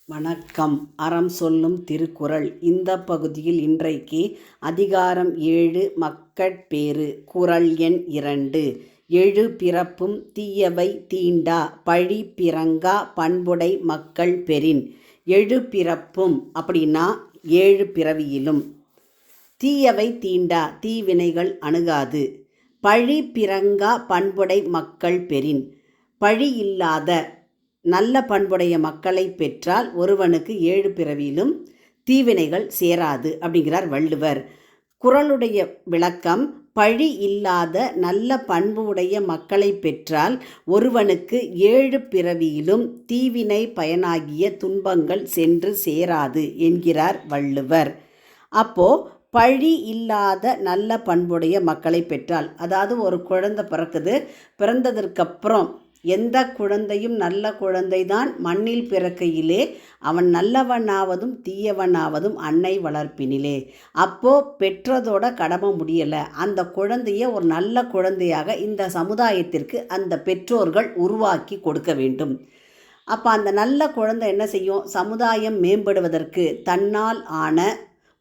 வணக்கம். அறம் சொல்லும் திருக்குறள். இந்த பகுதியில் இன்றைக்கு அதிகாரம் 7 மக்கட்பேறு. குறள் எண் 2. எழு பிறப்பும் தீயவை தீண்டா பழி பிறங்கா பண்புடை மக்கள் பெறின். எழு பிறப்பும் அப்படின்னா 7 பிறவியிலும், தீயவை தீண்டா தீவினைகள் அணுகாது, பழி பிறங்கா பண்புடை மக்கள் பெறின். பழி இல்லாத நல்ல பண்புடைய மக்களை பெற்றால் ஒருவனுக்கு 7 பிறவியிலும் தீவினைகள் சேராது அப்படிங்கிறார் வள்ளுவர். குறளுடைய விளக்கம்: பழி இல்லாத நல்ல பண்பு உடைய மக்களை பெற்றால் ஒருவனுக்கு 7 பிறவியிலும் தீவினை பயனாகிய துன்பங்கள் சென்று சேராது என்கிறார் வள்ளுவர். அப்போ பழி இல்லாத நல்ல பண்புடைய மக்களை பெற்றால், அதாவது ஒரு குழந்தை பிறக்குது, பிறந்ததற்கப்புறம் எந்த குழந்தையும் நல்ல குழந்தைதான் மண்ணில் பிறக்கையிலே அவன் நல்லவனாவதும் தீயவனாவதும் அன்னை வளர்ப்பினிலே. அப்போது பெற்றதோட கடமை முடியலை, அந்த குழந்தைய ஒரு நல்ல குழந்தையாக இந்த சமுதாயத்திற்கு அந்த பெற்றோர்கள் உருவாக்கி கொடுக்க வேண்டும். அப்போ அந்த நல்ல குழந்தை என்ன செய்யும்? சமுதாயம் மேம்படுவதற்கு தன்னால் ஆன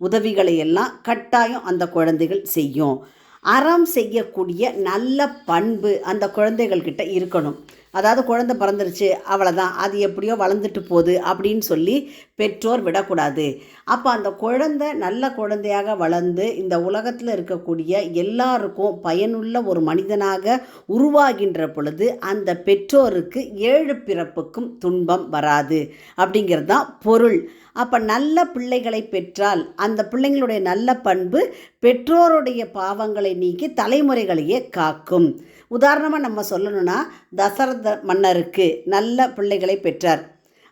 உதவிகளை எல்லாம் கட்டாயம் அந்த குழந்தைகள் செய்யும். அறம் செய்யக்கூடிய நல்ல பண்பு அந்த குழந்தைகள்கிட்ட இருக்கணும். அதாவது குழந்தை பிறந்துருச்சு, அவ்வளோதான், அது எப்படியோ வளர்ந்துட்டு போகுது அப்படின்னு சொல்லி பெற்றோர் விடக்கூடாது. அப்போ அந்த குழந்தை நல்ல குழந்தையாக வளர்ந்து இந்த உலகத்தில் இருக்கக்கூடிய எல்லாருக்கும் பயனுள்ள ஒரு மனிதனாக உருவாகின்ற பொழுது அந்த பெற்றோருக்கு 7 பிறப்புக்கும் துன்பம் வராது அப்படிங்கிறது தான் பொருள். அப்போ நல்ல பிள்ளைகளை பெற்றால் அந்த பிள்ளைங்களுடைய நல்ல பண்பு பெற்றோருடைய பாவங்களை நீக்கி தலைமுறைகளையே காக்கும். உதாரணமாக நம்ம சொல்லணும்னா, தசரத மன்னருக்கு நல்ல பிள்ளைகளை பெற்றார்.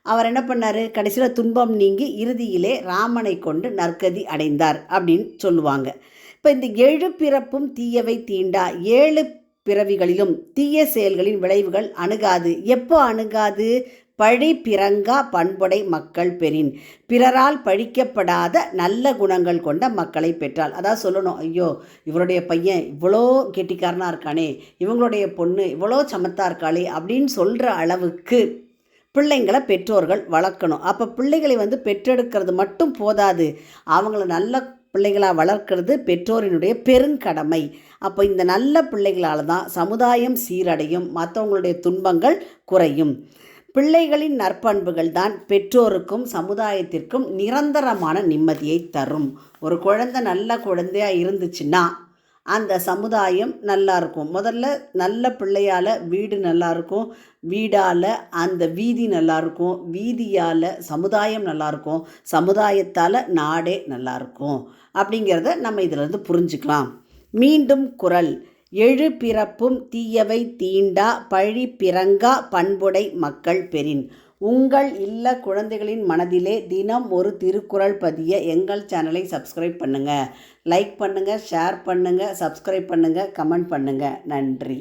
அவர் என்ன பண்ணார்? கடைசியில் துன்பம் நீங்கி இறுதியிலே ராமனை கொண்டு நற்கதி அடைந்தார் அப்படின்னு சொல்லுவாங்க. இப்போ இந்த 7 பிறப்பும் தீயவை தீண்டா 7 பிறவிகளிலும் தீய செயல்களின் விளைவுகள் அணுகாது. எப்போ அணுகாது? பழி பிறங்கா பண்புடை மக்கள் பெறின். பிறரால் பழிக்கப்படாத நல்ல குணங்கள் கொண்ட மக்களை பெற்றால், அதாவது சொல்லணும், ஐயோ இவருடைய பையன் இவ்வளோ கெட்டிக்காரனாக இருக்கானே, இவங்களுடைய பொண்ணு இவ்வளோ சமத்தா இருக்காளே அப்படின்னு சொல்கிற அளவுக்கு பிள்ளைங்களை பெற்றோர்கள் வளர்க்கணும். அப்போ பிள்ளைகளை பெற்றெடுக்கிறது மட்டும் போதாது, அவங்கள நல்ல பிள்ளைகளாக வளர்க்கிறது பெற்றோரினுடைய பெருங்கடமை. அப்போ இந்த நல்ல பிள்ளைகளால் தான் சமுதாயம் சீரடையும், மற்றவங்களுடைய துன்பங்கள் குறையும். பிள்ளைகளின் நற்பண்புகள் தான் பெற்றோருக்கும் சமுதாயத்திற்கும் நிரந்தரமான நிம்மதியை தரும். ஒரு குழந்தை நல்ல குழந்தையாக இருந்துச்சுன்னா அந்த சமுதாயம் நல்லா இருக்கும். முதல்ல நல்ல பிள்ளையால் வீடு நல்லாயிருக்கும், வீடால் அந்த வீதி நல்லாயிருக்கும், வீதியால் சமுதாயம் நல்லாயிருக்கும், சமுதாயத்தால் நாடே நல்லாயிருக்கும் அப்படிங்கிறத நம்ம இதிலிருந்து புரிஞ்சுக்கலாம். மீண்டும் குறள்: எழு பிறப்பும் தீயவை தீண்டா பழி பிறங்கா பண்புடை மக்கள் பெறின். உங்கள் இல்ல குழந்தைகளின் மனதிலே தினம் ஒரு திருக்குறள் பதிய எங்கள் சேனலை சப்ஸ்கிரைப் பண்ணுங்கள். லைக் பண்ணுங்கள், ஷேர் பண்ணுங்கள், சப்ஸ்கிரைப் பண்ணுங்கள், கமெண்ட் பண்ணுங்கள். நன்றி.